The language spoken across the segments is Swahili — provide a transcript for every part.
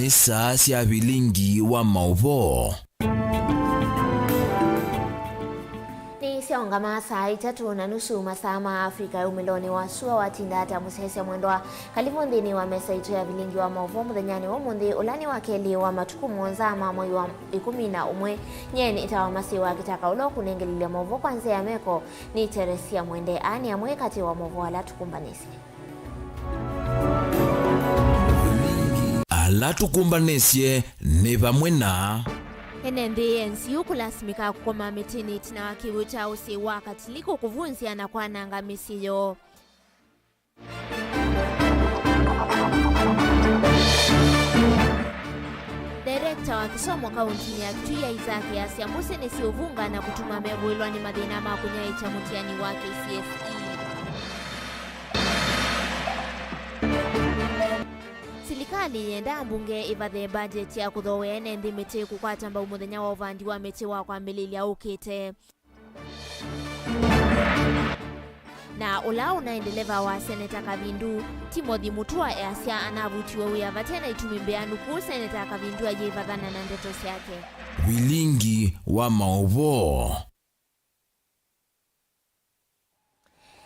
ni saa cia Vilingi wa Mauvoo. Siongama saa 3:30 masaa ma Afrika ya umiloni wa sua watindata musese mwendwa kalivundini wa mesa itu ya Vilingi wa Mauvoo muthenyani wa mundi ulani wa keli wa matuku monzama mwezi wa 11 nyeni itawa masiwa kitaka ulo kunengelilia Mauvoo kwanza ya meko ni Teresia Mwende ani amwe kati wa Mauvoo ala tukumbanisi ala tukumbanisye ni vamwe na NNDNCU kulasimika kukoma mitini tina wakivuta usi wakati liko kuvunzia na kwa nanga misiyo. Direkta wa kisomo kaunti ya Kitui Isaac Asiambuse nisiovunga na kutuma Mauvoo ilwani madhina makunyai cha mutiani wa KCSE. Serikali yenda mbunge ivadhe budget ya kuthowe nendi miti kukwata mbau muthenya wa uvandi wa miti wa kwambililia ukite. Na ula unaendeleva wa Seneta Kavindu Timothy Mutua Asia anavutiwe uyavatena itumimbeanu ku Seneta Kavindu ajivadhana na ndeto yake. Vilingi wa Mauvoo.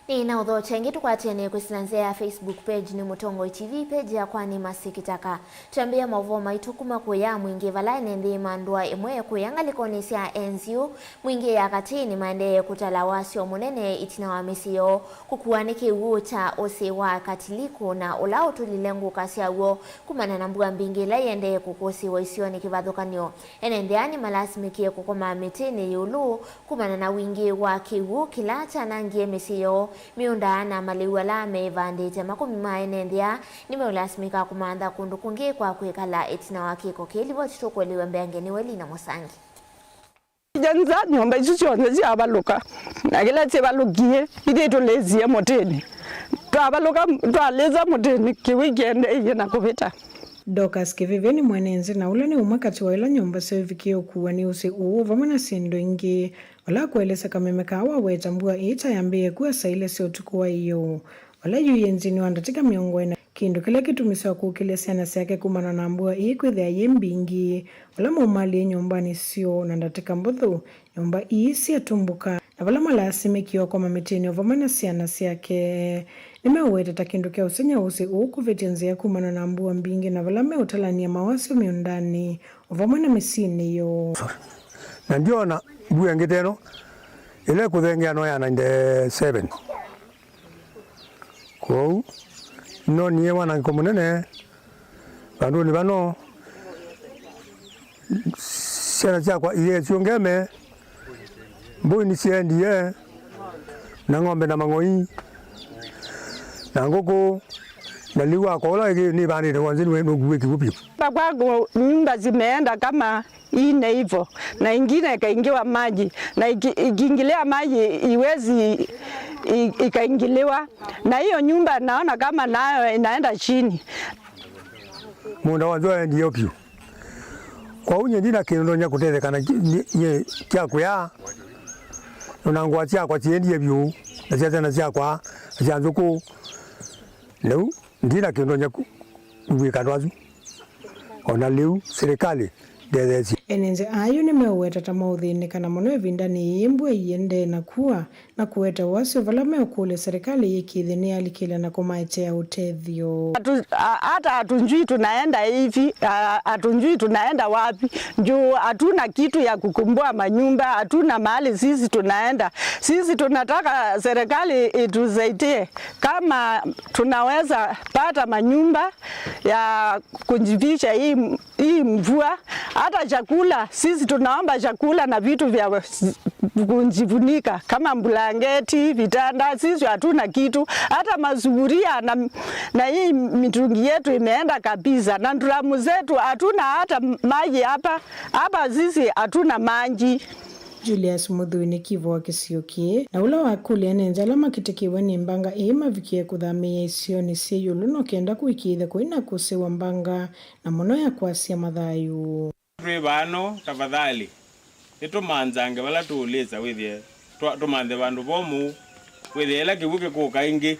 Ni na udho chengi tukwatiane kusilanzea Facebook page ni Mutongo TV page ya kwani masikitaka. Tuambia Mauvoo maitukuma kuya mwingi valaine ndi mandua imwe kuyanga likonisia NCU mwingi ya katini mande kutalawasio munene itina wa misiyo kukuwaniki uta ose wa katiliku na ulao tulilengu kasia uo kumana nambua mbingi la yende kukosi wa isioni kivadhukanyo. Enendeani malasimikie kukoma mitini yulu kumana na wingi wa kiwu kilata nangie misiyo miunda na maliwala mevandite makumi maenendia nimeulasmika kumanda kundu kungi kwa kuikala etina wakiko kelivo chitokweliwe mbengeni weli na musangi. Janza nyomba ichuchonze si abaluka nagila tse balugie ide to lezia moteni to abaluka to aleza moteni ki weekend yena kubita Dokas kiviveni mwenenzi na ulani umakati wa ila nyomba sevikio kuwa ni usi vamana sindo ingi wala kuelesa kamemeka wa wetambua ita yambie kuwa saile sio tukuwa iyo wala yu yenzini wandatika miongwena kindu kile kitumisiwa kukilesi anasiake kumana nambua iikwithea yembingi wala maumali nyombani sio nandatika mbuthu nyomba isi atumbuka na wala malasimikio kwa mamitini ovamana siana siake nimeweta takindu kia usenya usi ukuvitenzea kumana nambua mbingi na wala meutalania mawasi miundani ovamana misini yo na ndio na buya ngiteno ile kuthengea no ya 97 ko no niye wana komunene bandu ni bano sera kwa ile chungeme mbu ni siendie na ngombe na mangoi na ngoko na liwa kola ni bani ndio wanzini wewe kuweki kupi kwa nyumba zimeenda kama ine hivyo na ingine ikaingiwa maji na ikiingilia maji iwezi ikaingiliwa na hiyo nyumba naona kama nayo inaenda chini munda wanzo ndio pio kwa unye ndina kindo nya kuterekana ye kya kuya unangwa tia kwa tiendie bio na tia na tia kwa janzuku leo ndina kindo nya kuwekadwazu ona leo serikali enenze ayo nimeweta tamauthini kana muno evindani imbwe yende na kuwa na kuweta wasi vala meukule serikali yikithini alikile na kumaitea utethio hata hatunjui tunaenda hivi hatunjui tunaenda wapi juu hatuna kitu ya kukumbua manyumba hatuna mahali sisi tunaenda sisi tunataka serikali itusaidie kama tunaweza pata manyumba ya kunjivisha hii mvua hata chakula sisi tunaomba chakula na vitu vya kunjivunika kama mbulangeti vitanda sisi hatuna kitu hata masufuria na hii mitungi yetu imeenda kabisa na nduramu zetu hatuna hata maji hapa sisi hatuna maji. Julius Mudhuini kivo wa kisiokie na ula wakuli anenza lama kitekiwe ni mbanga ima vikie kuthamia isioni siyo luno kenda kuikithe kuina kusewa mbanga na mono ya kuasia madhayu. Bano tafadhali itumanzange wala tuuliza withie tumanze bandu bomu withie ela kibuke kuka ingi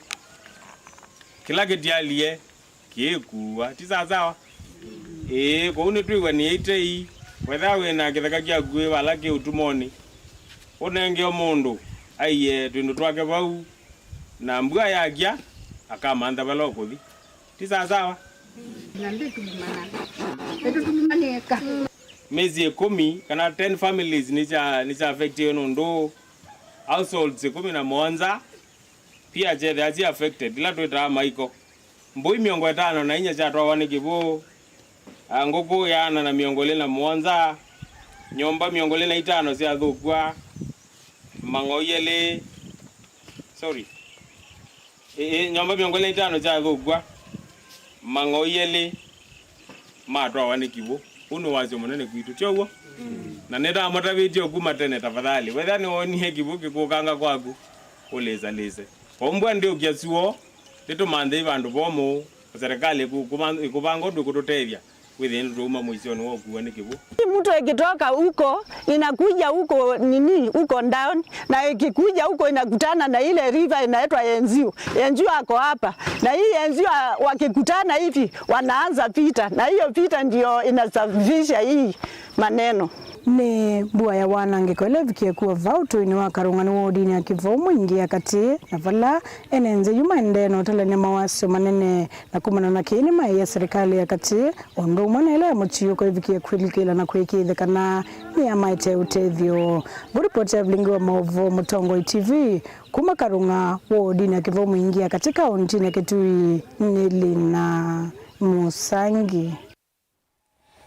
kila kitialie kiekuwa tisasawa ko ni twiwa ni itei whether we na kithaka kia gwe wala ki utumoni unenge omundu aiye twindu twake bau na mbua yagia akamanda balo kuthi ti sawa mezi 10 kana 10 families ni affected ndo households 11 pia je they are affected la twita maiko mbui miongo 5 na inya cha twawane kibo ngoko yana na miongole na mwanza nyomba miongole na 5 cia thukwa mangoyele sorry nyomba miongole na 5 cia thukwa mangoyele matwa wane kibo uno wazo munene kwitu chowo na nenda amatavitie kuma tene tafadhali whether ni oni kibo kikukanga kwaku uleza ombwa ndio kiasuo titumande vandu bomo serikali ikubanga ndu kututethia within ruma muisioni wo kuwa ni kibu mtu ikitoka huko inakuja huko huko down na ikikuja huko inakutana na ile river inaitwa Enzio ako hapa na hii Enzio wakikutana hivi wanaanza pita na hiyo pita ndio inasafisha hii maneno ni bua ya wanange ko levikie kuwa vautu ni wakarungani wodini ya kivomo ingia kati na vala enenze yuma ndeno tele ne mawaso manene na kumana na kini mai ya serikali ya kati ondo manele muchiyo ko levikie kwilikila na kwekithe kana ni ya maite utethio report ya Vilingi wa Mauvoo Mutongo TV kuma karunga wodini ya kivomo ingia katika ontini ya Kitui Nilina Musangi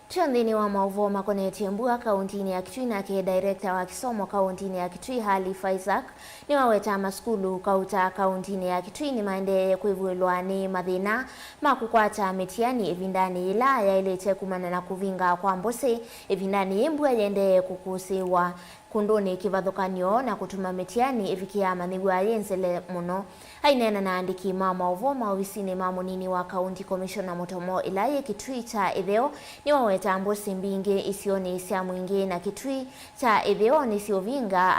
Chondini wa Mauvoo makoneti mbua kauntini ya Kitui na ke director wa kisomo kauntini ya Kitui Isaac ni waweta maskulu kauta kauntini ya Kitui ni maende kuivulwa ni mathina makukwata mitiani evindani ila ya ilete kumana na kuvinga kwa mbose evindani mbua yende kukusiwa kundoni kivathukanio na kutuma mitiani ivikia manigwa yenzele muno ainena na andiki Mauvoo maovisini mamunini wa county commissioner Mutomo ilaye Kitui cha itheo ni waweta mbosi mbingi isioni sia mwingi na Kitui cha itheo nisiovinga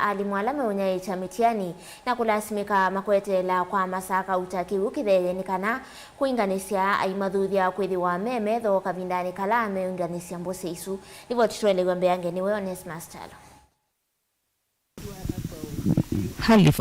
alimu alame unyaye cha mitiani na kulasimika makwetela kwa masaka utakiwu kitheye nikana kuinganisia aimadhuthia kwithi wa meme tho kavindani kala meunganisia mbosi isu hivyo tutwele gwembe yange ni wewe Mastalo.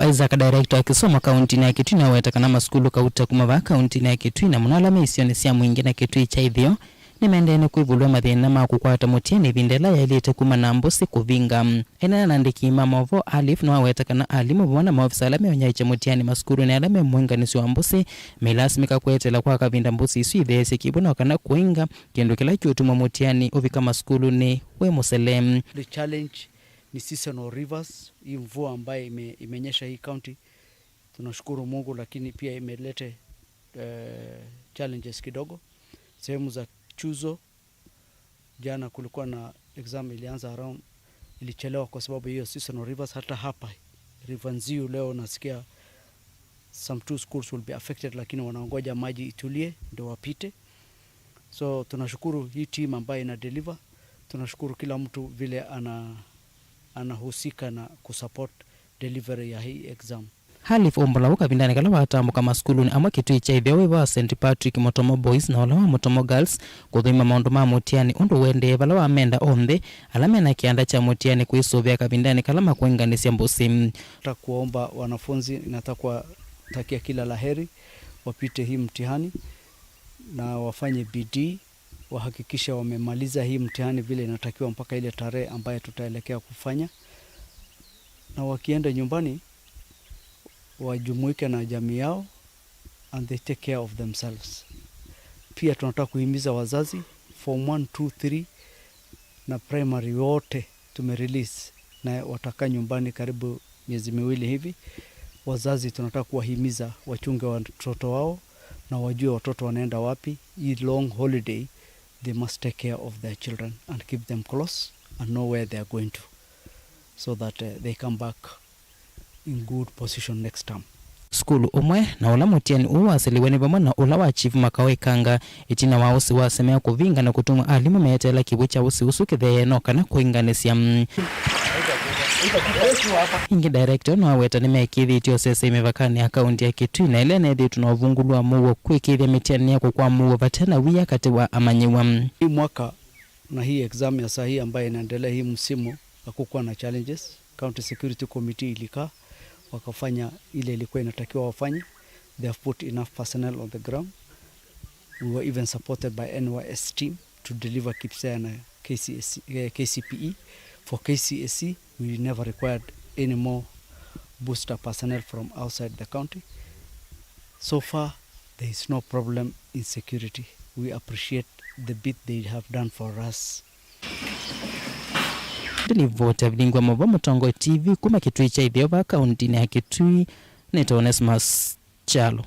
Isaac director akisoma kaunti na Kitui na weta kana maskulu kauta kumava kaunti na Kitui na munala meisioni sia mwingi na Kitui cha ithio ni mendene kuivulwa mathina makukwata mutiani vindela ya ilite kuma na mbosi kuvinga ena na ndiki Mauvoo no weta kana alimu bwana maofisa alame onyacha mutiani maskulu na alame mwenganisi wa mbosi melasimika kwetela kwa kavinda mbosi isu ithese kibona kana kuinga kendo kila kiutuma mutiani ovika maskulu ni we muselem. The challenge ni seasonal rivers, hii mvua ambaye imenyesha hii county tunashukuru Mungu, lakini pia imelete challenges kidogo. Sehemu za Chuzo jana kulikuwa na exam ilianza around ilichelewa kwa sababu hiyo seasonal rivers. Hata hapa Rivanziu leo nasikia some 2 schools will be affected, lakini wanaongoja maji itulie ndio wapite. So tunashukuru hii team ambayo ina deliver. Tunashukuru kila mtu vile anahusika na kusupport delivery ya hii exam. Ombola ukavindani kala watambuka maskuluni amwe Kitui cha itheo wa St Patrick Mutomo Boys na wala wa Mutomo Girls kuthima maundu ma mutiani undu wende vala wa menda ombe alamena kianda cha mutiani kuisovya kavindani kala makuinganisia mbosi. Nataka kuomba wanafunzi, nataka takia kila laheri wapite hii mtihani na wafanye bidii, wahakikisha wamemaliza hii mtihani vile inatakiwa mpaka ile tarehe ambayo tutaelekea kufanya, na wakienda nyumbani wajumuike na jamii yao and they take care of themselves. Pia tunataka kuhimiza wazazi form 1, 2, 3 na primary wote tumerelease na watakaa nyumbani karibu miezi miwili hivi. Wazazi tunataka kuwahimiza wachunge watoto wao na wajue watoto wanaenda wapi. Hii long holiday they must take care of their children and keep them close and know where they are going to, so that they come back in good position next time. Skulu umwe na ula mutiani uwasiliwe ni vamwe na ula wa chief makawekanga itina wa usi wasemea kuvinga na kutuma alimu meetela kibu cha usi usu kitheye no kana kuinganisia. ingi director no aweta ni mekithitio sese imevakani akaunti ya Kitui na ile nethi tunovungulwa Mauvoo kwikithia mitiani yako kwa Mauvoo vatena wia kati wa amanyiwa. Hii mwaka na hii exam ya sahi ambayo inaendelea hii msimu hakukuwa na challenges. County Security Committee ilikaa wakafanya ile ilikuwa inatakiwa wafanye. They have put enough personnel on the ground. We were even supported by NYS team to deliver KIPSEA and KCPE. For KCSE, we never required any more booster personnel from outside the county. So far, there is no problem in security. We appreciate the bit they have done for us. Nilivota Vilingi wa Mauvoo Mutongo TV kuma Kitui cha ithio va kaunti ya Kitui nita Onesmus Chalo.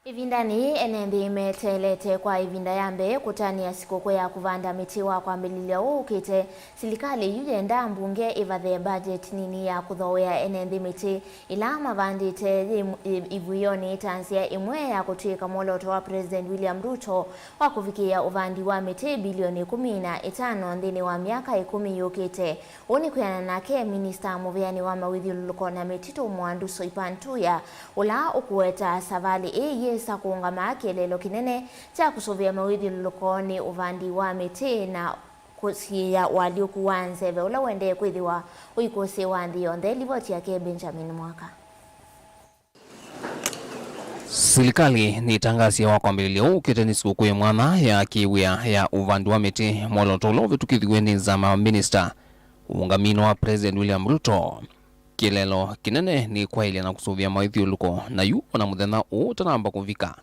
Ivindani enembi imetelete kwa ivinda yambe kutani ya sikukuu ya kuvanda miti wa kwa mbililia ukite silikali yujenda mbunge ivathe budget nini ya kuthowea enembi miti ila mavandite ivuyoni tanzia imwe ya kutuika moloto wa President William Ruto wa kufikia uvandi wa miti bilioni 15 ndini wa miaka 10 yukite. Uni kuyana nake Minister Muviani wa mawithiuluko na mitito Mwanduso Ipantuya ula ukuweta savali sa kuungama kilelo kinene cha kusovia mawithiuluko ni uvandi wa miti na kusia waliokuwanze ula wende kwithiwa uikose wanthio nde livoti yake Benjamin Mwaka. Serikali ni tangazi wa kwambilia ukite ni sikukuu ya mwana ya kiwia ya uvandi wa miti molotolo vitukithiweni za minister uungamino wa President William Ruto. Kilelo kinene ni kwa ile na kusuvia maithiuluko na yu na muthenya utanamba kuvika.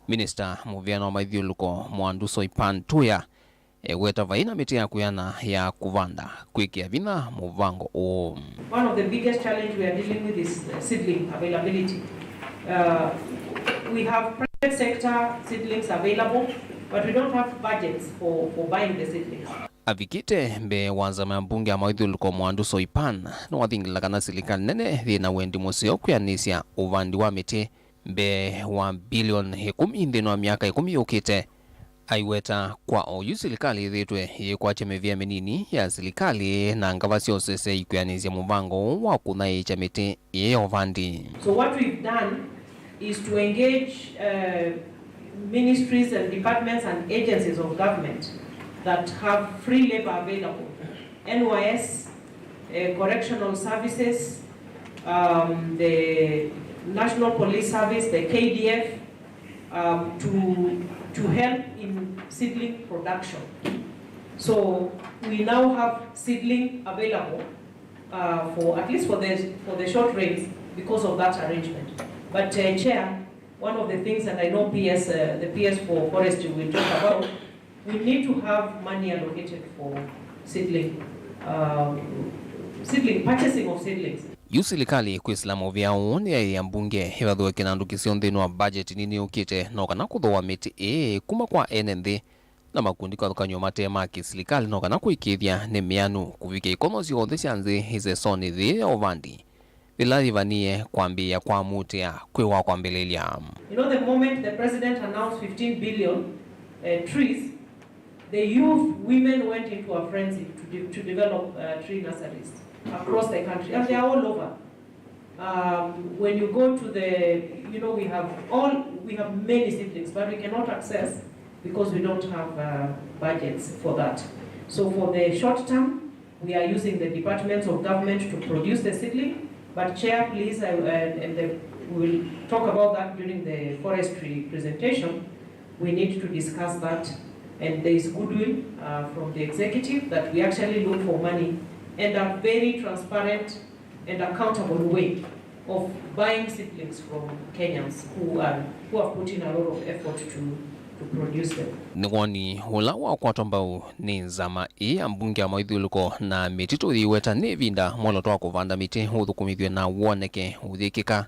Minister Muviani wa maithiuluko Mwanduso Ipantuya weta vaina miti ya kuyana ya kuvanda kwikia vina muvango o. One of the biggest challenge we are dealing with is seedling availability. We have private sector seedlings available, but we don't have budgets for buying the seedlings. Avikite mbe wanzama mbunge ya maithiuluko Mwanduso Ipan no wathingila kana serikali nene thina wendi musio kuyanisya uvandi wa miti mbe wa bilioni 10 ndino wa miaka 10 yukite. Aiweta kwa oyu serikali ithitwe yikwache mivia minini ya serikali na ngavasio sese ikuyanisya muvango wa kunaicha miti ya uvandi. So what we've done is to engage ministries and departments and agencies of government that have free labor available. NYS, correctional services, the National Police Service, the KDF, to help in seedling production. So we now have seedling available for at least for the short range because of that arrangement. But Chair, one of the things, and I know PS, the PS for forestry will talk about, we need to have money allocated for seedling, purchasing of seedlings. Yu serikali kuislamu vya uone ya mbunge hivathwe kinandukisio nthini wa budget nini ukite no kana kuthoa miti kuma kwa NND na makundi kwa thukanyo matema ki serikali no kana kuikithia ni mianu kuvika ikono ciothe cia nthi hize soni thi ya uvandi bila ivanie kwambia kwa mutia kwiwa kwambililia. You know, the moment the president announced 15 billion trees, the youth, women went into a frenzy to develop tree nurseries across the country, and they are all over. When you go to the, you know, we have many seedlings, but we cannot access because we don't have budgets for that. So for the short term, we are using the departments of government to produce the seedling. But Chair, please, we will talk about that during the forestry presentation. We need to discuss that, and there is goodwill from the executive that we actually look for money and a very transparent and accountable way of buying seedlings from Kenyans who have put in a lot of effort to produce them. Nigwani hula wa kwa tombau ni nzama ya mbunge ya maithiuluko na mitito iweta ni vinda moloto wa kuvanda miti huthukumithwe na woneke uthikika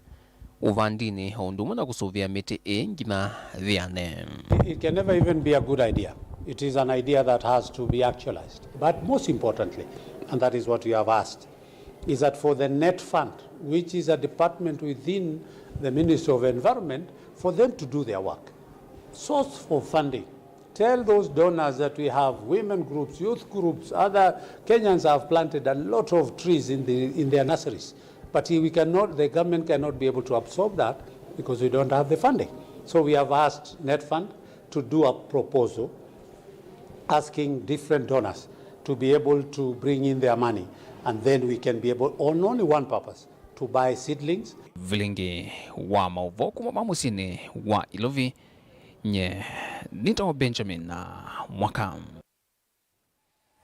uvandini hondumu na kusuvia miti ngima thiane. It can never even be a good idea. It is an idea that has to be actualized. But most importantly, and that is what you have asked, is that for the net fund, which is a department within the Ministry of Environment, for them to do their work. Source for funding tell those donors that we have women groups, youth groups, other Kenyans have planted a lot of trees in their nurseries. But the government cannot be able to absorb that because we don't have the funding. So we have asked NetFund to do a proposal asking different donors to be able to bring in their money, and then we can be able, on only one purpose, to buy seedlings. Vilingi wa Mauvoo kuma musini wa Ilovi nye nito Benjamin na mwaka.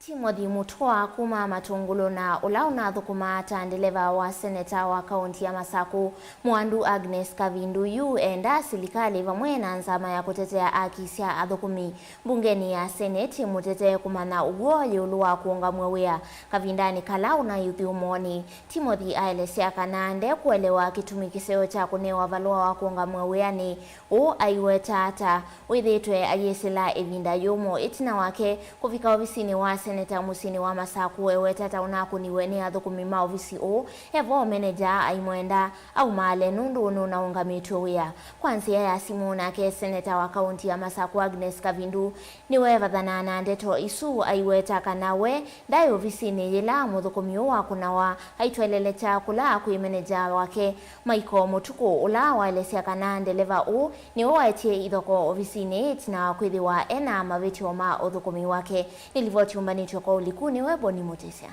Timothy Mutua kuma Matungulo na ulauna thukuma tandeleva wa seneta wa kaunti ya Masaku Mwandu Agnes Kavindu yu enda silikali vamwe na nzama ya kutetea haki cia athukumi bungeni ya seneti mutete kumana uguoye uluwa kuonga mwewea kavindani kalau na yuthi umoni. Timothy aelesea kanande kuelewa kitumi kiseo cha kunewa valua wa kuonga mwewea ni aiweta hata withitwe ayesila evinda yomo itina wake kufika ofisini wa seneta musini wa Masaku eweta unaku niweni athukumi maofisi evo manager aimwenda au male nundu na ungamitwe wia kwanzia ya simu nake seneta wa kaunti ya Masaku Agnes Kavindu niwe vadhanana ndeto isu aiweta kanawe dai ofisini yila muthukumi wa kunawa aitweleleta kula kui manager wake Maiko Mutuku ula waelesea kanande leva ni waetie ithoko ofisini itina kwithiwa ena mavitio ma uthukumi wake nilivoti umbanitwe kwa ulikuni webo ni motesia.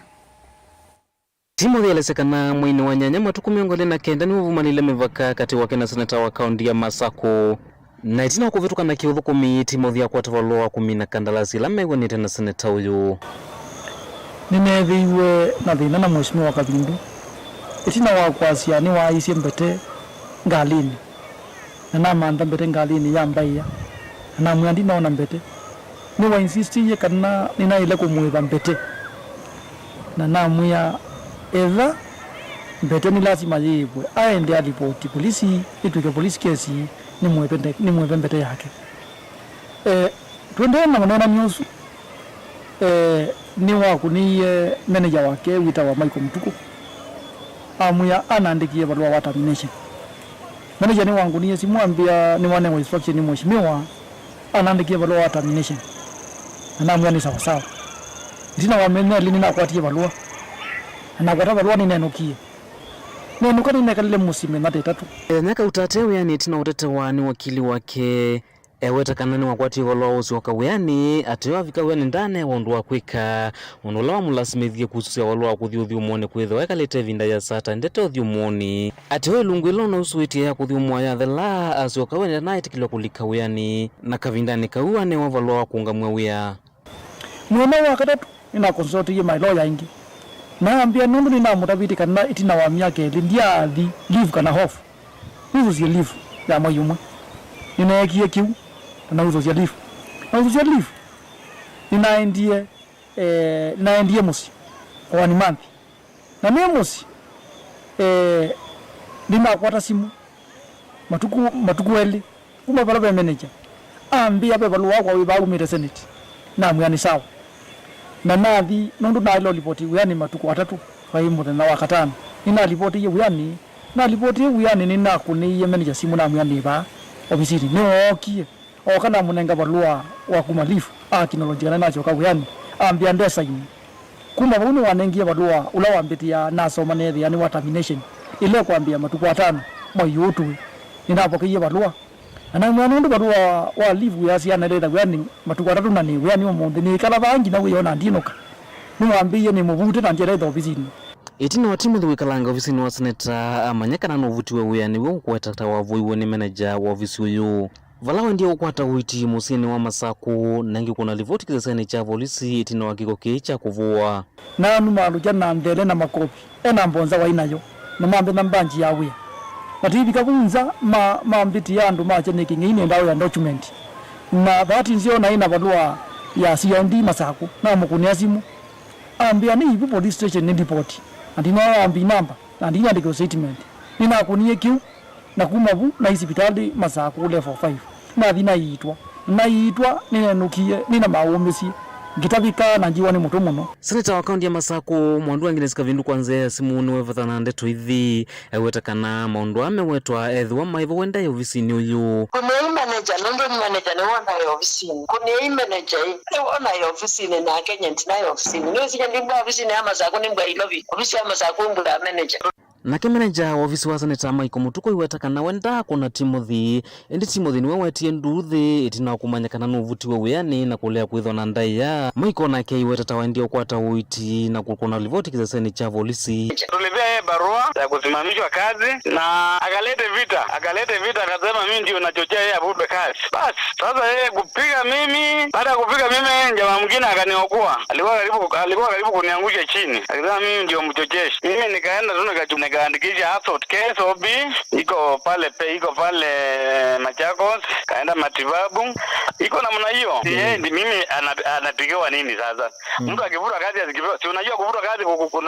Timothy alisekana mwini wa nyanya matuku miongole na kenda ni uvumanile mivaka kati wake na seneta wa kaunti ya Masaku. Na itina kuvituka na kiuthukumi Timothy ya kuatavaloa kumina kandalasi lamewa ni tena seneta uyu. Ninethiwe na thina na mheshimiwa wa Kavindu. Itina wa kwasia ni wa isi mbete ngalini. Na manda mbete ngalini ya mbaiya. Na mwandi naona mbete. Ni wa insisti ye kana nina ile kumweva mbete. Na muya eva mbete ni lazima yibwe aende alipoti polisi ituke polisi kesi ni mweve mbete yake. Tuendelee na maneno nyusu. Ni waku ni manager wake wita wa Maiko Mutuku. Amuya anaandikia barua wa termination. Manager ni wangu ni simwambia ni wane wa instruction ni mheshimiwa anaandikia barua wa termination. Na mwani sawa sawa. Ndina wamenya lini na kwatia barua. Na kwa barua ni nenukie. Nenuka ni nekalile musime na tetatu. Nyaka utatewe yani tina utete wani wakili wake eweta kanani wakwatia barua usi wakaweyani atewa vikaweyani ndane wondua kwika wonolawa mulasimithie kususia barua kuthiuthi umone kwitho wekalete vinda ya sata ndete uthi umoni atewe lungwilo na usuitia ya kuthi umwaya thela asi wakaweyani na itikilo kulikaweyani na kavindani kauane wa barua kuunga mwewea. Mwene wa katatu ina consult ye my lawyer ingi. Na ambia nundu ni na mutabiti kana itina wa miaka lindia athi leave kana hofu. Hizo si leave ya mayumwe. Ninaekie kiu na hizo si leave. Na hizo si leave. Ninaendie musi. Kwa ni month. Na mimi musi nina kwata simu. Matuku eli. Kuma pala manager. Ambia beba luwa kwa wibagu mire senate. Na mwani sawa. Na nathi nundu na ilo ripoti uyani matuku watatu kwa hii muthenya wa katano nina ripoti ye uyani na ripoti ye uyani nina kuniye manager simu na mwani ba ofisini ni okie okana munenga barua wa kumalifu kinolojia na choka uyani ambia ndesa ini kuma bunu wanengia barua ula wambitia nasoma nethi yani wa termination ile kuambia matuku watano moyutu ninapokiye barua na mwana ndo barua wa live ya siana ile yani matuku watatu na ni yani omonde ni kala bangi na uyona ndinoka niwambie ni muvute na njere ndo ofisini itina wa Timothy wikalanga ofisini wa seneta amanyakana no vutiwe uyani we kukwata wa voiwe ni manager wa ofisi uyu valawe ndio ukwata uiti musini wa Masaku nangi kuna ripoti kisasani cha polisi itina wa kiko kicha kuvua na numalu jana ndele na makopi ena mbonza wa inayo na mambe na mbanji ya uya Matibi kabunza mambiti yandu mache niki ngine ndao ya document. Na bahati nzio na ina barua ya CND Masaku na mkunia simu. Ambia ni ibu police station ni report. Andina ambi namba. Andina ndiko statement. Nina kunie kiu na kumabu na hospitali Masaku level 5. Na dhina yiitwa. Na yiitwa nina nukie nina maomesi. Gitabika na njiwa ni muto muno. Seneta wa kaunti ya Masaku Mwandu Agnes Kavindu kwanze simu ni wevathana ndeto ithi ewetakana maundu amewetwa ethiwa maivo wenda ofisini uyu. Kumeimba na manager nondo manager ne wona yo ofisini kuni manager ne wona yo ofisini na Kenya ntina yo ofisini no sija ndimba ofisini ama za kunimba ilovi ofisi ama za kumbula manager. Nake manager wa ofisi wa Seneta Mike Mutuko iwetakana wenda kuna Timothy endi Timothy niwe wetie nduthi itina kumanyakana nuvutiwe wiani na kulea kwithwa na ndaya Mike nake iwetata wendio kwata uiti na kukona livoti kiseseni cha polisi. Tulipea barua ya kusimamishwa kazi na akalete vita akasema mimi ndio nachochea yeye avute kazi. Basi sasa yeye kupiga mimi, baada ya kupiga mimi jamaa mwingine akaniokoa. Alikuwa karibu kuniangusha chini. Akasema mimi ndio mchocheshi. Mimi nikaenda tu nikaandikisha assault case OB iko pale Machakos, kaenda matibabu. Iko namna hiyo. Yeye mimi anapigiwa nini sasa? Mtu akivuta kazi asikipewa. Si unajua kuvuta kazi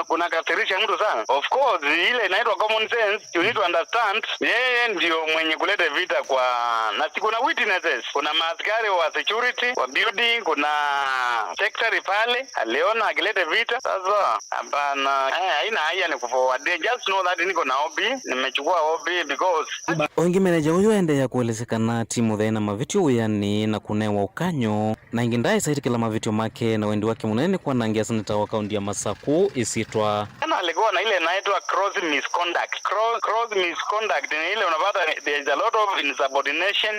kuna kasirisha mtu sana. Of course ile inaitwa common sense. You need to understand. Yeye ndio mwenye kuleta vita kwa na kuna witnesses. Kuna maaskari wa security, wa building, kuna secretary pale. Aliona akileta vita. Sasa hapana. Haina haya ni kuforward. Just know that niko na OB. Nimechukua OB because ongi manager huyu ende ya kuelezekana timu thena mavitio uyani na kunewa ukanyo na ingindae saiti kila mavitio make na wendi wake munene kwa nangia Seneta wa kaunti ya Masaku isitwa kana alikuwa na ile inaitwa cross misconduct ni ile unapata there is a lot of insubordination,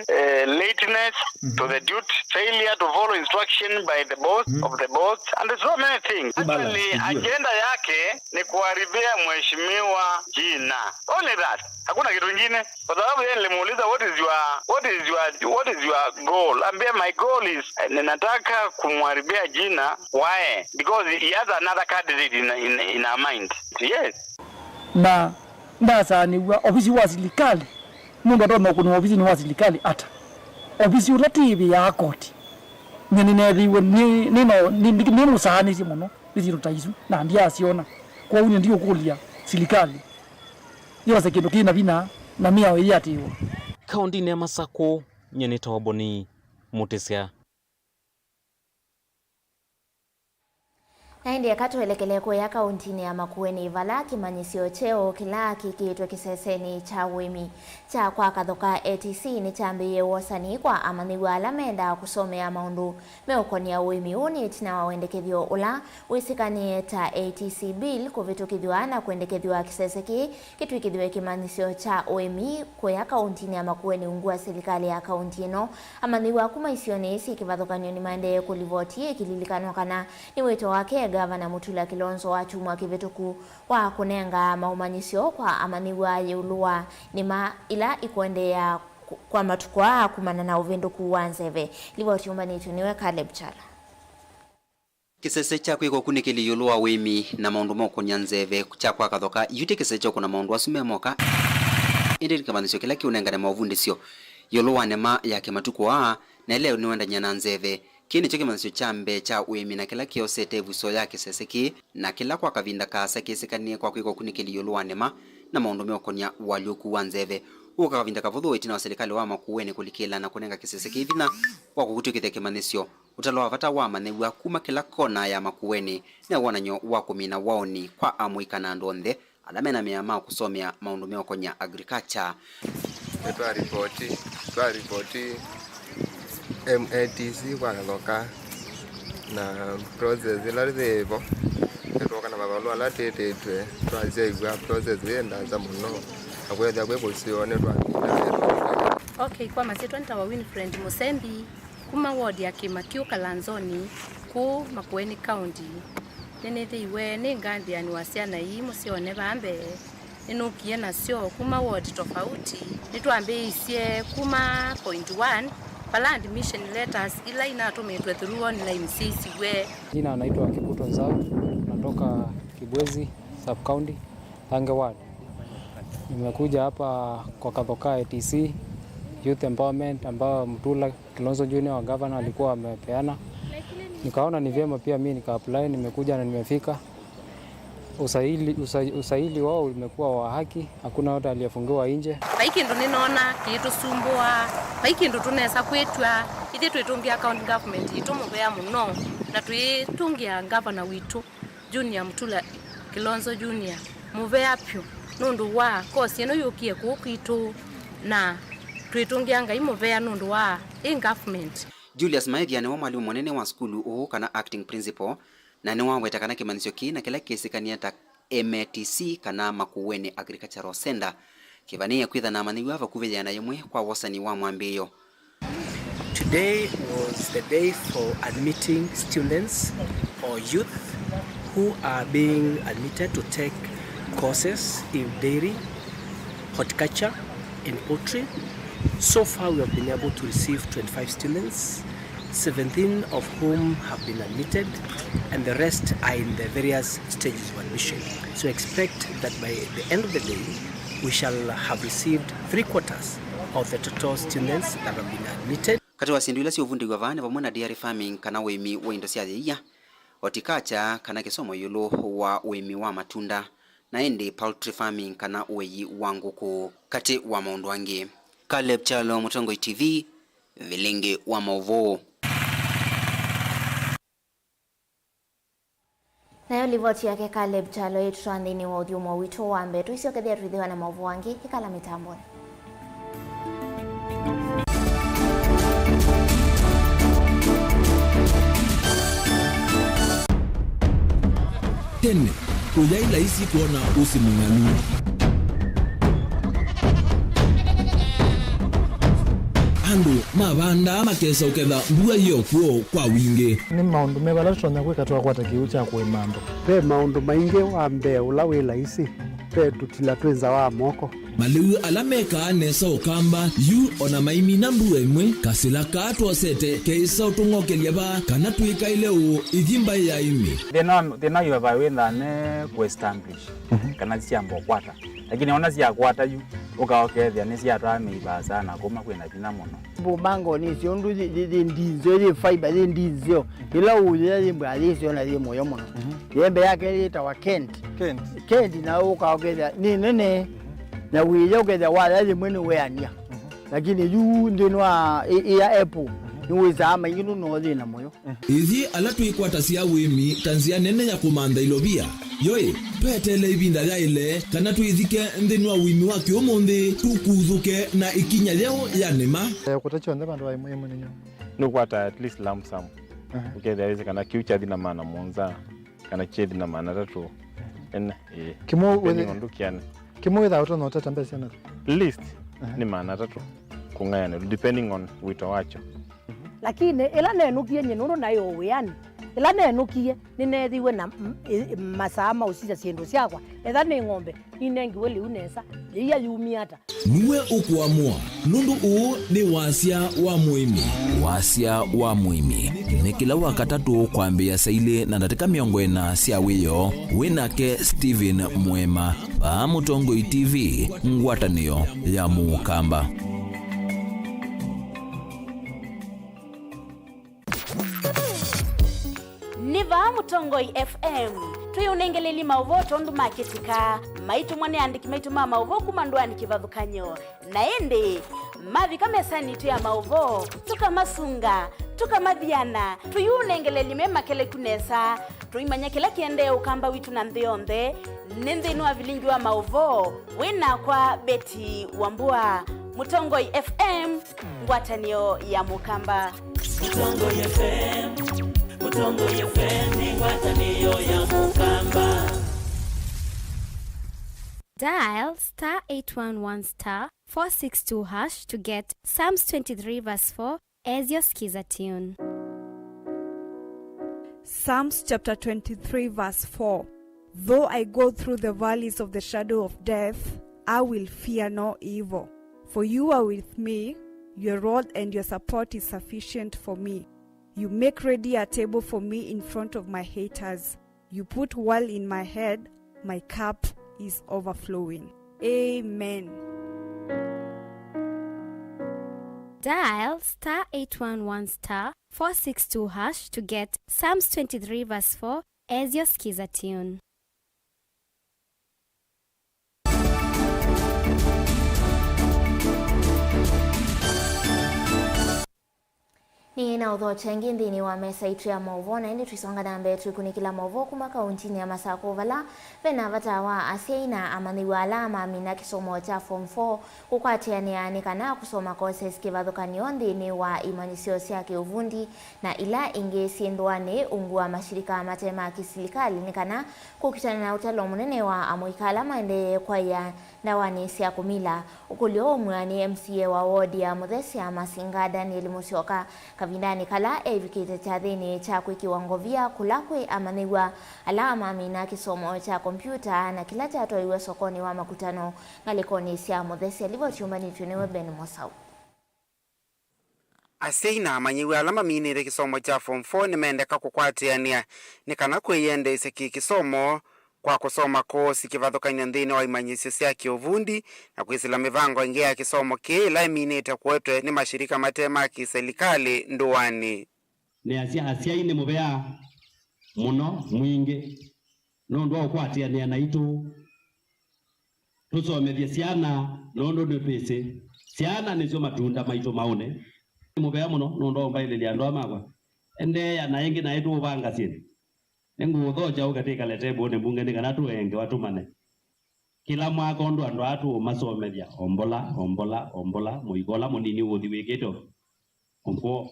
lateness to the duty, failure to follow instruction by the boss of the boss and so many things. Actually agenda yake ni kuharibia mheshimiwa jina. Only that. Hakuna kitu kingine. Kwa sababu yeye nilimuuliza what is your goal? Ambia my goal is ninataka kumharibia jina. Why? Because he has another candidate in our mind. Yes. Na ndasa ni ofisi wa serikali. Mungu ndo kuna ofisi ni wa serikali hata. Ofisi uratibi ya koti. Ni musahani muno biziro taizu na ndia asiona. Kwa hiyo ndio kulia serikali. Yose kindu kina vina na mia we atiwo. Kaunti ya Masaku nyeneta waboni Mutesia. Na ndiye katuelekele kuya kaunti ya Makueni vala kimanyisio cheo kila kikitwe kiseseni cha wimi cha kwa kathoka ATC ni chambiye wosani kwa amani wala menda kusomea maundu meokonia wimi uni tina wawendekethio ula wisikanie ta ATC bill kuvitukithwa na kuendekethwa kiseseki kitwikithwe kimanyisio cha wimi kuya kaunti ya Makueni ungua serikali ya kaunti ino amani wa kumaisioni isi kivathokanio ni maende kulivoti kililikanwa kana ni wito wake Gavana Mutula Kilonzo wa chumwa kivituku wa kunenga maumanyisio kwa amaniwa yeulua nima ila ikuendea kwa matukwa kumana na uvinduku wanzeve livoti umbani tuniwe Caleb Chala. Kisese cha kwiko kunikili yulua wimi na maundu moko nyanzeve cha kwa kathoka yute kisese choko na maundu asume moka indi nikamanisio kila kiunenga na mauvundisio yulua nema ya kematukwa na leo niwenda nyana nzeve kini choke manisio chambe cha uimi na kila kiosete vuso ya kiseseki na kila kwa kavinda kasa kisekanie kwa kwiko kunikili yulua nema na maundu moko nya walioku wanzeve uka kavinda kavudhu itina wa serikali wa Makueni kulikila na kunenga kiseseki hivina wako kutukite kimanisio utaloa vata wa manewa kuma kila kona ya Makueni na wananyo wako mina waoni kwa amuika na ndonde alamena miyama kusomea maundu moko nya agriculture. Twa ripoti MATC kwa kathoka na process ila rivo etoka na mabalu ala tetetwe twaje igwa process yenda za muno akwetha kwe kusione twakira. Okay, kwa masitwa nita wa Winfred Musembi kuma ward ya Kimakiu Kalanzoni ku Makueni County nenete iwe ningambia ni wasiana hii musione bambe inukie nasio kuma ward tofauti nitwambe isie kuma .1 Paland mission letters ila inatumetwe through online sisi we. Jina anaitwa Kibuto Nzao, natoka Kibwezi sub county Tange ward. Nimekuja hapa kwa kathoka ATC youth empowerment ambao Mutula Kilonzo Junior wa governor alikuwa amepeana. Nikaona ni vyema pia mimi nika-apply, nimekuja na nimefika. Usaili wao umekuwa wa haki, hakuna yote aliyefungiwa nje. Baiki ndo ninaona kitu sumbua, baiki ndo tunaweza kwetwa, ije tuitungia county government itumubea muno na tuitungia governor witu Junior Mutula Kilonzo Junior muvea pyo nundu wa kosi eno yukie kukitu na twitungianga imuvea nundu wa government. Julius Maithia ni mwalimu munene wa skulu uu kana acting principal na ni waweta kana kimanisyo kina kila kisikania ta MTC kana Makuweni Agricultural Center kivania kwitha na maniwa vakuvejana yemwe kwa wasani wa mwambio. Today was the day for admitting students or youth who are being admitted to take courses in dairy, horticulture, and poultry. So far we have been able to receive 25 students, 17 of whom have been admitted, and the rest are in the various stages of admission. So expect that by the end of the day, we shall have received 3/4 of the total students that have been admitted. Kati wasindu ila si uvundi wa vane vamwe na dairy farming kana wemi wa indo cia iya, horticulture kana kisomo yulo wa wemi wa matunda, na indi poultry farming kana weyi wa nguku kati wa maundu wangi. Caleb Chalo, Mutongo TV, Vilingi wa Mauvoo. Nayo livoti yake Caleb Chalo yetu andini wa udiumo wito wa mbetu isio kethia rithiwa na Mauvoo wangi ikala mitamboni. Tene, ujaila isi kuona usi munganu. Andu, mabanda makesa uketha mbua hiyo kuo kwa wingi. Ni maundu mebala tutonya kwikatwa kwata kiucha kwa mambo. Pe maundu maingi wa mbe ula wila isi. Pe tutila twenza wa moko. Maliu alameka nesa ukamba yu ona maimi na mbua imwe kasila katwa sete keisa utungokelia ba kana tuika ile u ithimba ya imi. Thina yu abawitha ne ku-establish kana ciambo kwata. Lakini ona cia kwata yu ukaokethia ni cia twamiiba sana kuma kwina thina muno. Bumango ni ciondu ndinzo ri fiber ri ndinzo ila uya ri mbali cio na ri moyo muno. Yembe yake ri tawa Kent na ukaokethia ni nene na wiyo ukethia wala ri mwene weania. Lakini yu ndinwa ya Apple niweza ama yinu no ri na moyo. Ithi ala twikwata cia wimi tanzia nene ya kumanda ilobia. Yoi, petele ibinda ya ile, kana tuizike ndenu wa wimi waki omonde, tukuthuke na ikinya leo ya nema. Kutacho nde bandu wa imu ninyo. Nukwata at least lump sum. Ukethia hizi kana kiucha dhina maana monza, kana chie dhina maana tatu. Kimo witha uto na utata mbesi yana? Least ni maana tatu. Kungayana, depending on wito wacho. Lakini ila nenukie nyenuru na yo weyani. Ila nenukie ninethiwe na masama usija siendo siakwa etha ni ng'ombe inengiwe liu nesa iya yumi ata niwe ukuamua nundu uu ni wasia wa muimi. Wasia wa muimi ni kila wakatatu kwambia saile na ndatika miongo ena sia wiyo WINAKE Steven Mwema pa Mutongo TV ngwatanio ya Mukamba. Niva Mutongoi FM tuyunengeleli Mauvoo tondu maketika maitu mwane andiki maitu Mauvoo kumandwani kivathukanyo na ende mavi kamesani tu ya Mauvoo tukamasunga tukamathiana tuyunengeleli mema kele kunesa tuimanya kila kiende ukamba witu na nthionthe nindhinu wa Vilingi wa Mauvoo wina kwa Beti Wambua. Mutongoi FM ngwatanio ya Mukamba. Mutongoi FM Mutongo yefendi ngwatanio ya Mukamba. Dial *811*462# to get Psalms 23 verse 4 as your skiza tune. Psalms chapter 23 verse 4. Though I go through the valleys of the shadow of death, I will fear no evil. For you are with me, your rod and your support is sufficient for me. You make ready a table for me in front of my haters. You put oil in my head, my cup is overflowing. Amen. Dial *811*462# to get Psalms 23 verse 4 as your skiza tune. Ni na udho chengi ndini wa mesa itu ya Mauvoo na hindi tuisonga na mbe tuikunikila Mauvoo kuma kauntini ya Masako vala vena vatawa aseina amaniwa alama amina kisomo cha form 4 kukwatia ni anikana kusoma courses kivadhukanio ndini wa imanisio siya kiuvundi na ila inge sienduane ungua mashirika matema kisilikali nikana kukitana na utalo munene wa amuikala maende kwa ya ndawani siya kumila ukulio mwani MCA wa ward ya Muthesi ya Masinga Daniel Musyoka kavindani kala evikite cha thini cha kiwango vya kulakwe amaniwa alama amina kisomo cha kompyuta na kila chato iwe sokoni wa makutano ngalikoni sia Muthesi alivyo chumbani tunewe Ben Mosau. Aseina amanyiwe alama minire kisomo cha form 4 nimeendeka kukwatiania nikana kweyende iseki kisomo kwa kusoma kosi kivathukania nthini wa imanyisio sia kiuvundi na kwisila mivango ingi ya kisomo kila iminite kuetwe ni mashirika matema kiserikali nduani ni asiaine mubea muno mwingi nondu ukwatiania na itu tusomethie ciana nondu ni pese ciana nicio matunda maitu maune mubea muno nondu mbaililia ndo makwa ende ya na ingi na itu ubanga cieni nengu uthoja ugatika letebo ne bunge nikana tuenge watumane kila mwaka ndo ando atu masomethia ombola muigola munini uthi wikito onko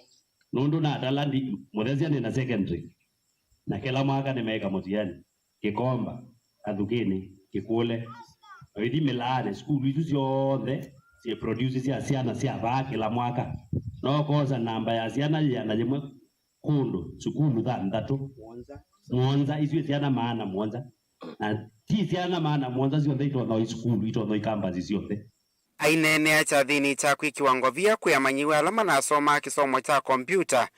nundu na talandi muthezia ni na secondary na kila mwaka nimeka mutiani kikomba athukini kikule oidi milane skulu isu ciothe ci produce cia ciana cia ba kila mwaka no koza namba ya ciana ya na jimwe kundu sukulu thandatu Mwanza isu ciana maana Mwanza na ti ciana maana Mwanza ciothe ito no skulu ito no campus ciothe ainene acha thini cha kiwango vya kuyamanyiwa alama na soma kisomo cha kompyuta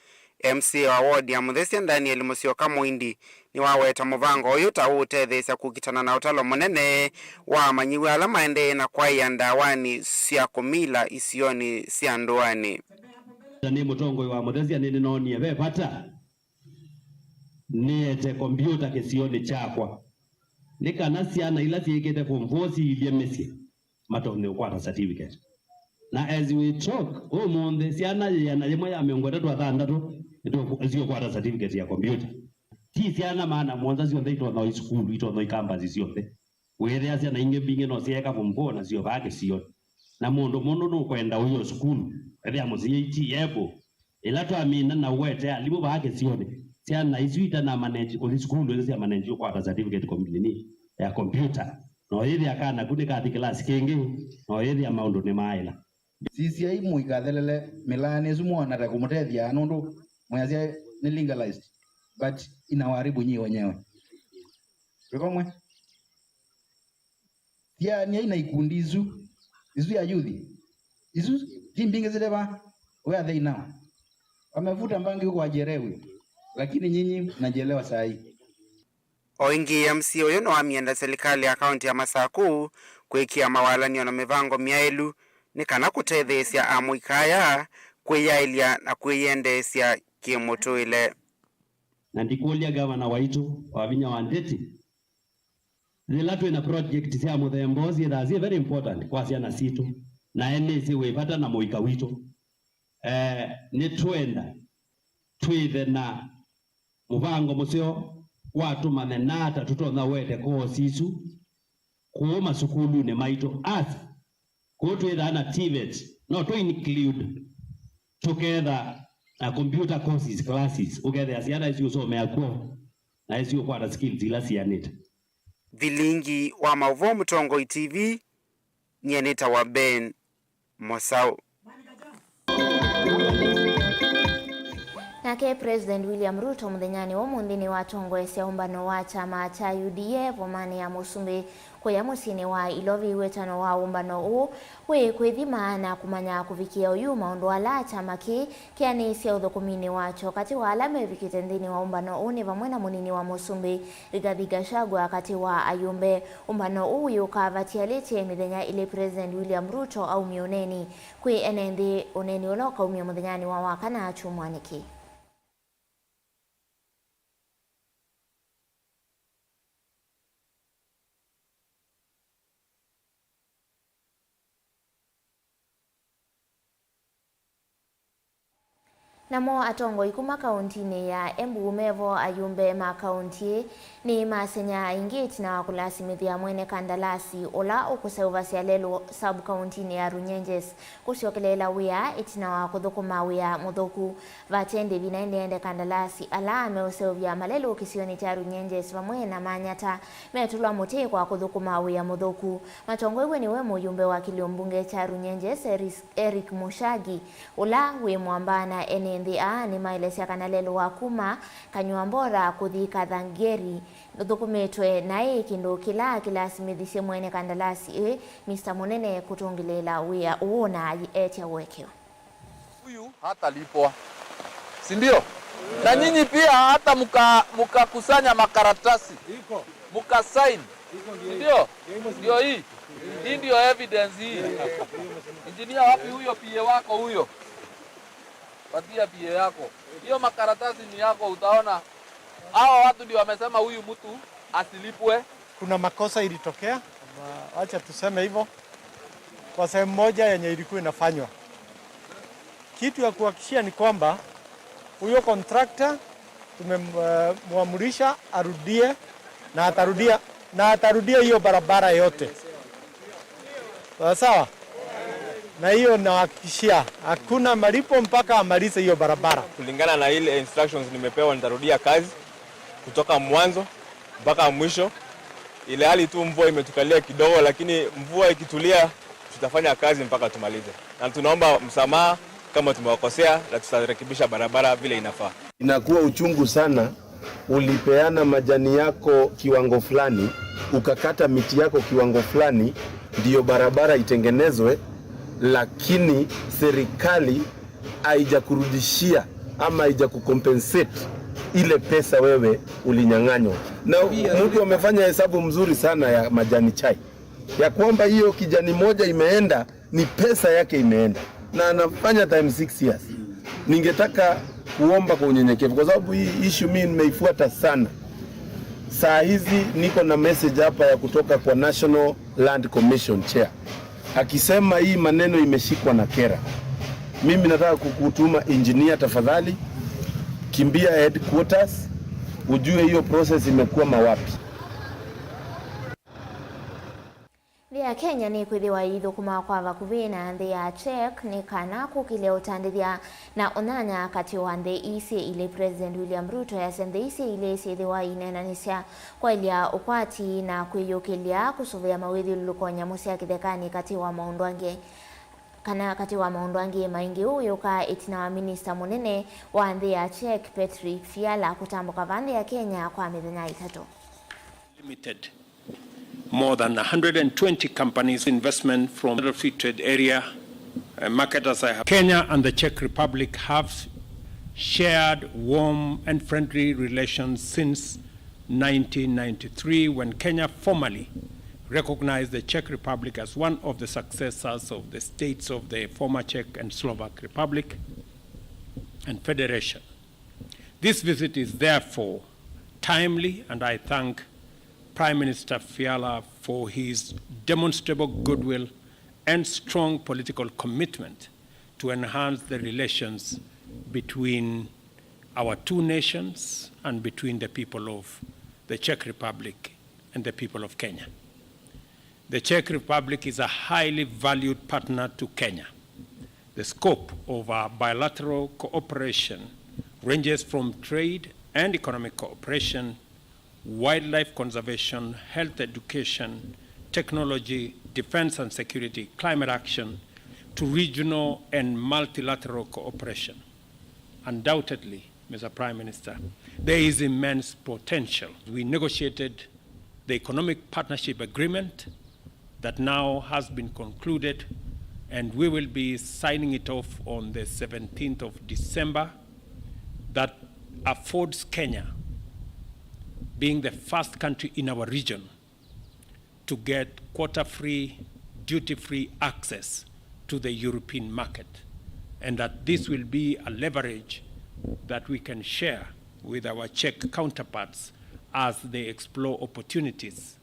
MC wa ward ya Muthesi Daniel Musyoka Muindi ni waweta muvango uyu ta utethesya kukitana na utalo munene wa manyiwa alama ende na kwa yandawani sia kumila isioni sia nduani ni mutongo wa Muthesi ni noni be pata niete kompyuta kisioni chakwa nikana ciana ila ciikite form 4 ciilie misi matone ukwata certificate na as we talk monde ciana yana rimwe ya miongo 3 ito zio kwata certificate ya kompyuta ti ciana maana Mwanza ciothe ito no school ito no campus ciothe were acia na inge binge no cieka form 4 na cio bake cio na mundu no kwenda uyo school ethia muciiti yebo ila twamina na wete alimu bake ciothe ciana izuita na manage kuli school ezi ya manage ukwata certificate kompyuta ya kompyuta no yithi akana kunika thi class kingi no yithi maundu ni maila sisi ai muikathelele milane sumwana ta kumutethia nundu mwasia ni legalized but inawaribu nyi wenyewe rikomwe ya ni ina ikundi izu ya youth izu timbinge zileba where are they now wamevuta mbangi huko wajerewi lakini nyinyi mnajielewa saa hii oingi MC uyu no amienda serikali ya kaunti ya Masaku kwikia mawalanio na mivango miailu ni kana kutethesya amuikaya kwiyailia na kwiyendesya kimutuile na ndikulia gavana waitu wa Vinya wa Ndeti zilatu ina project cia muthembozi that is very important kwa ciana situ na NC wipata na muika witu ni twenda twithe na muvango musio watu manenata tutona wete kosi isu kuoma sukulu ne maito as kutwitha na TVET no to include together a computer courses classes together ciana icio somea kwa na icio kwata skills ila cianita Vilingi wa Mauvoo Mutongo TV nyeneta wa Ben Mosau Nake President William Ruto muthenyani wa mundini wa tongwesya umbano wa chama cha UDA vomani ya musumbi kuya musini wa ilovi wetano wa umbano u we kwithima na kumanya kuvikia uyu maundu ala chama ki kiani sia uthukumini wacho kati wa ala mevikite nthini wa umbano u ni vamwe na munini wa musumbi Rigathi Gachagua kati wa ayumbe umbano u yukavatia liche mithenya ili President William Ruto au mioneni kwi enendi uneni uloka umia muthenyani wa wakana chumwaniki Namo atongo ikuma kauntini ya Embu mevo ayumbe ma kaunti ni masenya ingiti na wakulasimithia mwene kandalasi ola ukuseuvasya lelo sub kauntini ya Runyenjes kusyokelela wia itina wa kuthukuma wia muthuku vatende vinaendeende kandalasi ala ameuseuvya malelo kisioni cha Runyenjes vamwe na manyata metulwa muti kwa kuthukuma wia muthuku. Matongo iwe niwe muyumbe wa kiliombunge cha Runyenjes Eric Mushagi ola we mwambana NNDA ni maelesya kanalelo wakuma kanyuambora kuthika thangeri thukumetwe nae kindu kila simithisye mwene kandalasi Mr. Munene kutungilela wia uona etia wekeo. Huyu hata lipwa, si ndio? Na nyinyi pia hata mukakusanya makaratasi muka sign, ndio? Ndio hii ndio evidence hii. Engineer wapi huyo PA wako huyo? Patia PA yako. Hiyo makaratasi ni yako, utaona hao watu ndio wamesema huyu mtu asilipwe. Kuna makosa ilitokea, acha tuseme hivyo, kwa sehemu moja yenye ilikuwa inafanywa. Kitu ya kuhakikishia ni kwamba huyo contractor tumemwamurisha arudie na atarudia hiyo barabara yote. Sawa? Na hiyo nahakikishia hakuna malipo mpaka amalize hiyo barabara. Kulingana na ile instructions nimepewa, nitarudia kazi kutoka mwanzo mpaka mwisho. Ile hali tu mvua imetukalia kidogo, lakini mvua ikitulia tutafanya kazi mpaka tumalize. Na tunaomba msamaha kama tumewakosea, na tutarekebisha barabara vile inafaa. Inakuwa uchungu sana, ulipeana majani yako kiwango fulani, ukakata miti yako kiwango fulani ndio barabara itengenezwe, lakini serikali haijakurudishia ama haijakucompensate ile pesa wewe ulinyang'anywa. Na mtu amefanya hesabu mzuri sana ya majani chai, ya kwamba hiyo kijani moja imeenda ni pesa yake imeenda, na anafanya time 6 years. Ningetaka kuomba kwa unyenyekevu, kwa sababu hii issue mimi nimeifuata sana. Saa hizi niko na message hapa ya kutoka kwa National Land Commission Chair akisema hii maneno imeshikwa na kera. Mimi nataka kukutuma engineer, tafadhali kimbia headquarters ujue hiyo process imekuwa mawapi. Thia Kenya ni kwithiwa ithukuma kwa vakuvi na nthi ya Czech ni kana kukile utandithia na onanya kati wa nthi isi ile President William Ruto ya nthi isi ile sithiwa inenanisya kwa ilia ukwati na kwiyukilia kusuvia mawithuluko nyamu cia kithekani kati wa maundu angi maingi huyu ka itina wa Minister Munene wa nthi ya Czech Petri Fiala kutambuka vanthi ya Kenya kwa mithenya 3. Limited. More than 120 companies investment from the free trade area market as I have. Kenya and the Czech Republic have shared warm and friendly relations since 1993 when Kenya formally recognized the Czech Republic as one of the successors of the states of the former Czech and Slovak Republic and Federation. This visit is therefore timely, and I thank Prime Minister Fiala for his demonstrable goodwill and strong political commitment to enhance the relations between our two nations and between the people of the Czech Republic and the people of Kenya. The Czech Republic is a highly valued partner to Kenya. The scope of our bilateral cooperation ranges from trade and economic cooperation, wildlife conservation, health education, technology, defense and security, climate action, to regional and multilateral cooperation. Undoubtedly, Mr. Prime Minister, there is immense potential. We negotiated the economic partnership agreement that now has been concluded, and we will be signing it off on the 17th of December, that affords Kenya, being the first country in our region, to get quota-free, duty-free access to the European market, and that this will be a leverage that we can share with our Czech counterparts as they explore opportunities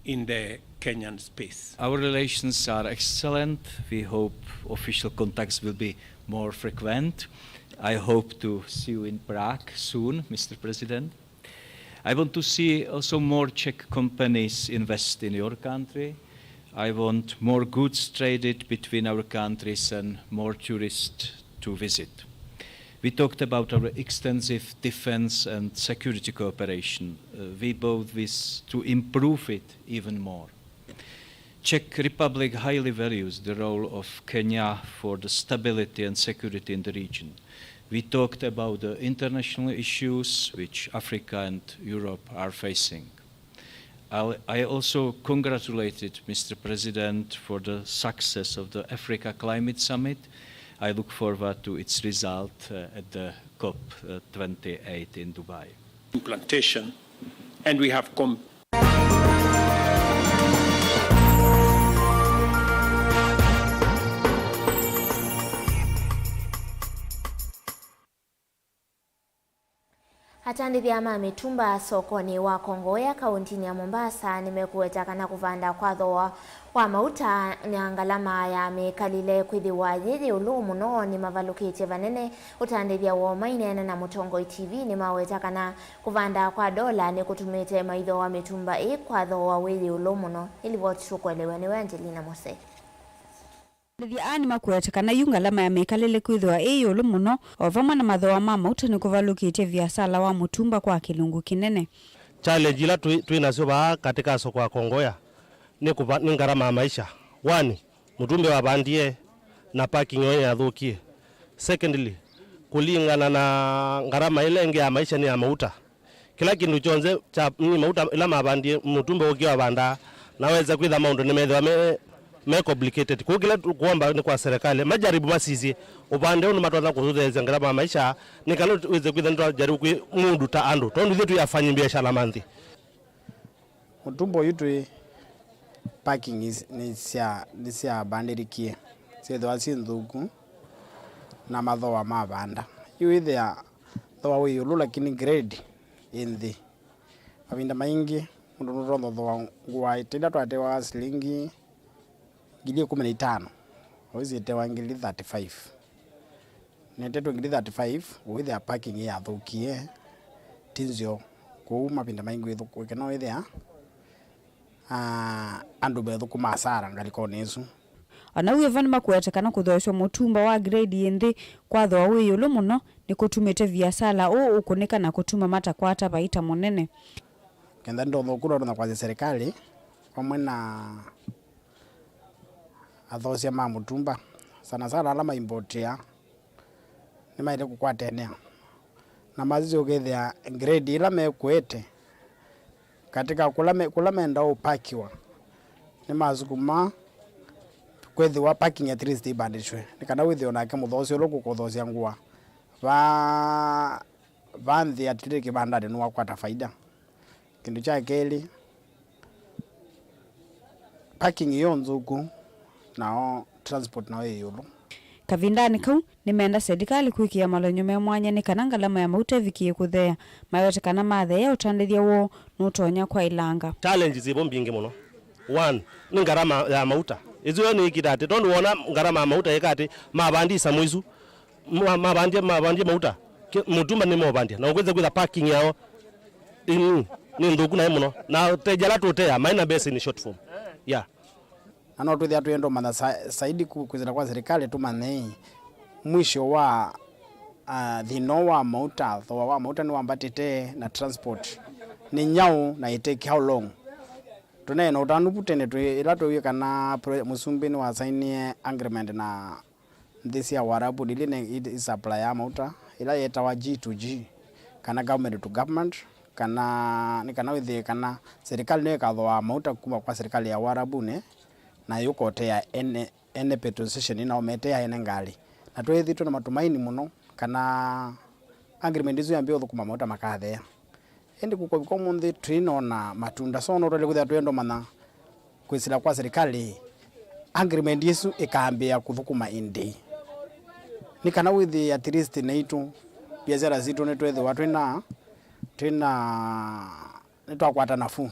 in the Kenyan space. Our relations are excellent. We hope official contacts will be more frequent. I hope to see you in Prague soon, Mr. President. I want to see also more Czech companies invest in your country. I want more goods traded between our countries and more tourists to visit. We talked about our extensive defense and security cooperation. We both wish to improve it even more. Czech Republic highly values the role of Kenya for the stability and security in the region. We talked about the international issues which Africa and Europe are facing. I also congratulated Mr. President for the success of the Africa Climate Summit. I look forward to its result at the COP28 in Dubai. Implantation, and we have Atandithia ma mitumba sokoni wa Kongoya kauntini ya Mombasa nimekuetakana kuvanda kwa mauta na ngalama ya mekalile kwithiwa yithi ulu muno ni mavalukite vanene. Utandithia wa maine na Mutongo TV ni mawetakana kuvanda kwa dola ni kutumite maitho wa mitumba kwa thoa withi ulu muno ilivotukuelewa ni Angelina Mose. Ndi ani makuetakana yungalama ya mekalile kwithwa yulu muno ovamwa na mathoa ma mauta ni kuvalukite biasala wa mutumba kwa kilungu kinene. Challenge ila tuinacio ba katika soko ya Kongoya ni ngarama ya maisha. One, mutumbe wa bandie na parking ya thukie. Secondly, kulingana na ngarama ile nge ya maisha ni ya mauta. Kila kindu chonze cha ni mauta ila mabandie mutumbe ukiwa banda naweza kwitha maundu ni methwa me complicated. Kugila kuomba ni kwa serikali majaribu masizi upande unu matwaza kuzutheza ngarama ya maisha nikalo weze kwitha ndo jaribu kwi mundu ta andu tondu thitu yafanya biashara manthi. Mutumbo yitu parking ni cia bandirikie cithwa ci nthuku na mathoa ma banda yu ithia thoa wi ulu lakini grade inthi avinda maingi mundu nurondo thoa ngwa itila twatewa silingi 15,000 ozi tewa ngili 35 netetu ngili 35 withia parking ya thukie tinzio kuuma vinda maingi ithuku keno ithia andu bethuku masara ngaliko nesu ana wevani makuetakana kuthoshwa mutumba wa grade yindi kwa thoa wi yulu muno ni kutumite biasala ukunika na kutuma mata kwata baita monene kenda ndo thukuru na kwa serikali pamwe na athosia ma mutumba sana sana alama importia ni maite kukwatenia na mazizo gethia grade ila mekwete katika kula menda upakiwa ni mazukuma kwethiwa parking at least ibandishwe nikana withio nake muthocio luku kuthocia ngua vanthi atire kibanda ni wakwata faida. Kindu cha keli parking iyo nzuku nao transport nao yulu kavindani kau nimeenda serikali kuikia malonyo me mwanya ni kana ngalama ya mauta vikie kuthea mawetekana mathe ya utandithia wo nutonya kwa ilanga. Challenges zibo mbingi muno. One, ni ngarama ya mauta izo ni kidate tondu wona ngarama ya mauta yekati mabandi samwizu mabandi mauta mutumba ni mobandi na ukweza kwitha parking yao ni nduku na muno na tejala tutea maina base ni short form yeah. Ano tuthia tuendo mana saidi kwizira kwa serikali tumane mwisho wa thino wa mauta thoa wa mauta ni wambatite na transport ni nyau na itake how long tuneno utanuputene tu ila tuwe kana musumbi ni wasaini agreement na this ya warabu diline supply ya mauta ila yeta wa G2G kana government to government kana ni kana withie kana serikali ne kathoa mauta kuma kwa serikali ya warabu ne na yukote ya ene petrol station ina omete ya ene ngali na twethitu na matumaini muno kana agreement izo yambio thukuma mauta makathea endi kuko munthi twinona matunda sono role kuthia twendo mana kwisira kwa serikali agreement yesu ikaambia kuthukuma indi ni kana withi at least neitu biashara zitu ne twethe watu twina nitwakwata nafu.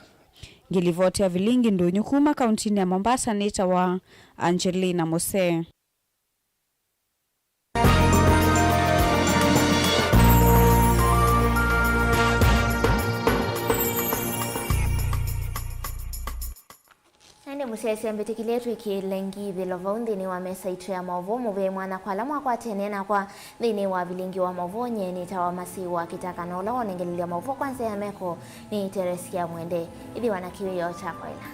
Ngilivotia Vilingi ndonyo kuma kauntini ya Mombasa nita wa Angelina Mose. siasa mbitikiletu ikilengi Vilovo thini wa mesa itu ya Mauvoo muve mwana kwa lamwa kwa tenena kwa thini wa Vilingi wa Mauvoo nyeni tawa masi wa KITAKA na ulawa nengelilia Mauvoo kwanza ya meko ni Teresia Mwende ili wanakiwe yo chako ila.